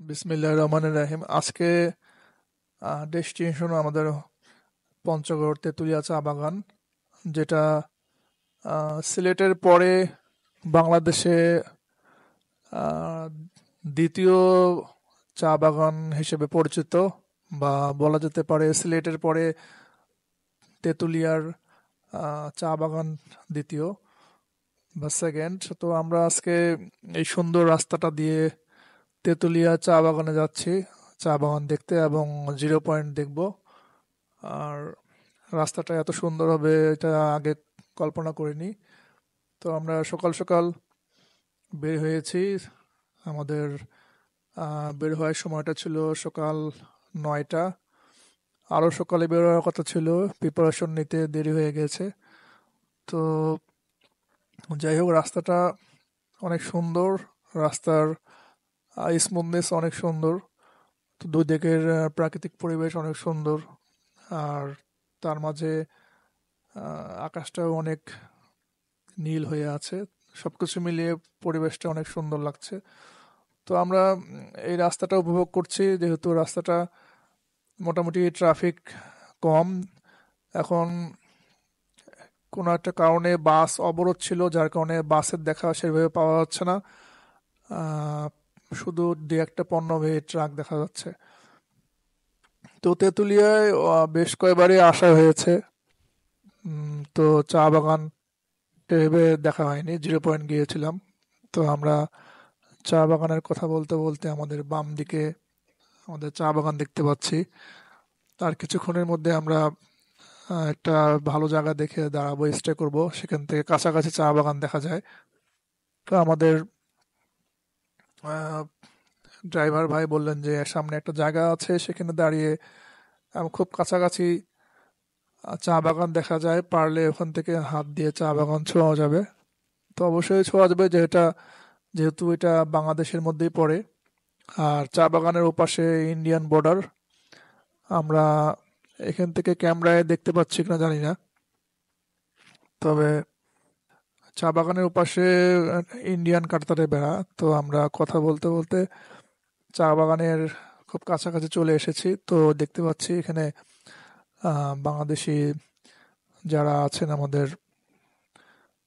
বিসমিল্লাহির রহমানির রহিম। আজকে ডেস্টিনেশন আমাদের পঞ্চগড় তেঁতুলিয়া চা বাগান, যেটা সিলেটের পরে বাংলাদেশে আহ, দ্বিতীয় চা বাগান হিসেবে পরিচিত, বা বলা যেতে পারে সিলেটের পরে তেঁতুলিয়ার চা বাগান দ্বিতীয় বা সেকেন্ড। তো আমরা আজকে এই সুন্দর রাস্তাটা দিয়ে তেঁতুলিয়া চা বাগানে যাচ্ছি, চা বাগান দেখতে এবং জিরো পয়েন্ট দেখব। আর রাস্তাটা এত সুন্দর হবে এটা আগে কল্পনা করিনি। তো আমরা সকাল সকাল বের হয়েছি। আমাদের বের হওয়ার সময়টা ছিল সকাল 9টা। আরও সকালে বের হওয়ার কথা ছিল, প্রিপারেশন নিতে দেরি হয়ে গেছে। তো যাই হোক, রাস্তাটা অনেক সুন্দর। রাস্তার স্মুথনেস অনেক সুন্দর। তো দুই দিকের প্রাকৃতিক পরিবেশ অনেক সুন্দর। আর তার মাঝে আকাশটাও অনেক নীল হয়ে আছে। সবকিছু মিলিয়ে পরিবেশটা অনেক সুন্দর লাগছে। তো আমরা এই রাস্তাটা উপভোগ করছি, যেহেতু রাস্তাটা মোটামুটি ট্রাফিক কম। এখন কোনো একটা কারণে বাস অবরোধ ছিল, যার কারণে বাসের দেখা সেভাবে পাওয়া যাচ্ছে না। আহ, শুধু দু একটা পণ্যবাহী ট্রাক দেখা যাচ্ছে। তো তেঁতুলিয়ায় বেশ কয়েকবারই আসা হয়েছে। তো চা বাগান ভেবে দেখা হয়নি, জিরো পয়েন্ট গিয়েছিলাম। তো আমরা চা বাগানের কথা বলতে বলতে আমাদের বাম দিকে আমাদের চা বাগান দেখতে পাচ্ছি। তার কিছুক্ষণের মধ্যে আমরা একটা ভালো জায়গা দেখে দাঁড়াবো, স্টে করব। সেখান থেকে কাছাকাছি চা বাগান দেখা যায়। তো আমাদের ড্রাইভার ভাই বললেন যে সামনে একটা জায়গা আছে, সেখানে দাঁড়িয়ে খুব কাছাকাছি চা বাগান দেখা যায়, পারলে ওখান থেকে হাত দিয়ে চা বাগান ছোঁয়া যাবে। তো অবশ্যই ছোঁয়া যাবে, যেহেতু এটা বাংলাদেশের মধ্যেই পড়ে। আর চা বাগানের ওপাশে ইন্ডিয়ান বর্ডার। আমরা এখান থেকে ক্যামেরায় দেখতে পাচ্ছি কিনা জানি না, তবে চা বাগানের ওপাশে ইন্ডিয়ান কাঁটাতারের বেড়া। তো আমরা কথা বলতে বলতে চা বাগানের খুব কাছাকাছি চলে এসেছি। তো দেখতে পাচ্ছি এখানে বাংলাদেশি যারা আছেন, আমাদের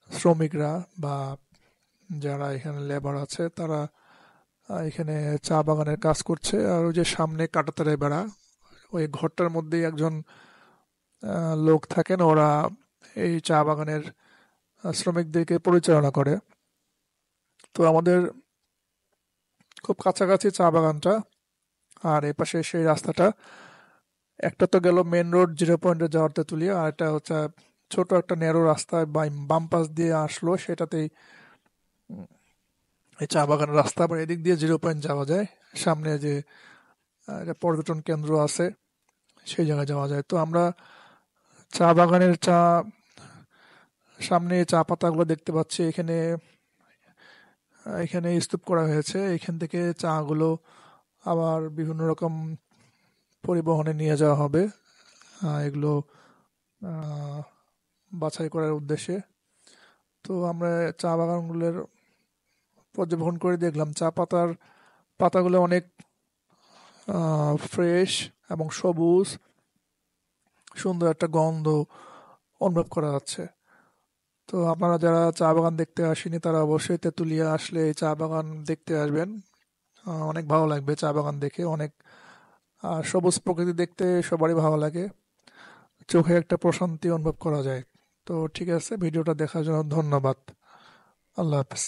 শ্রমিকরা বা যারা এখানে লেবার আছে, তারা এখানে চা বাগানের কাজ করছে। আর ওই যে সামনে কাঁটাতারের বেড়া, ওই ঘরটার মধ্যেই একজন লোক থাকেন। ওরা এই চা বাগানের শ্রমিকদেরকে পরিচালনা করে। তো আমাদের খুব কাছাকাছি চা বাগানটা। আর এপাশে সেই রাস্তাটা, একটা তো গেল মেন রোড জিরো পয়েন্টে যাওয়ার তেঁতুলিয়া, আর একটা হচ্ছে ছোট একটা ন্যারো রাস্তা বাম পাশ দিয়ে আসলো, সেটাতেই এই চা বাগানের রাস্তা। আবার এদিক দিয়ে জিরো পয়েন্ট যাওয়া যায়। সামনে যে একটা পর্যটন কেন্দ্র আছে, সেই জায়গায় যাওয়া যায়। তো আমরা চা বাগানের সামনে চা পাতাগুলো দেখতে পাচ্ছি। এখানে এখানে স্তূপ করা হয়েছে। এখান থেকে চাগুলো আবার বিভিন্ন রকম পরিবহনে নিয়ে যাওয়া হবে, এগুলো আহ, বাছাই করার উদ্দেশ্যে। তো আমরা চা বাগানগুলোর পর্যবেক্ষণ করে দেখলাম পাতাগুলো অনেক ফ্রেশ এবং সবুজ, সুন্দর একটা গন্ধ অনুভব করা যাচ্ছে। তো আপনারা যারা চা বাগান দেখতে আসেনি, তারা অবশ্যই তেঁতুলিয়া আসলে এই চা বাগান দেখতে আসবেন। অনেক ভালো লাগবে চা বাগান দেখে। অনেক সবুজ প্রকৃতি দেখতে সবারই ভালো লাগে, চোখে একটা প্রশান্তি অনুভব করা যায়। তো ঠিক আছে, ভিডিওটা দেখার জন্য ধন্যবাদ। আল্লাহ হাফেজ।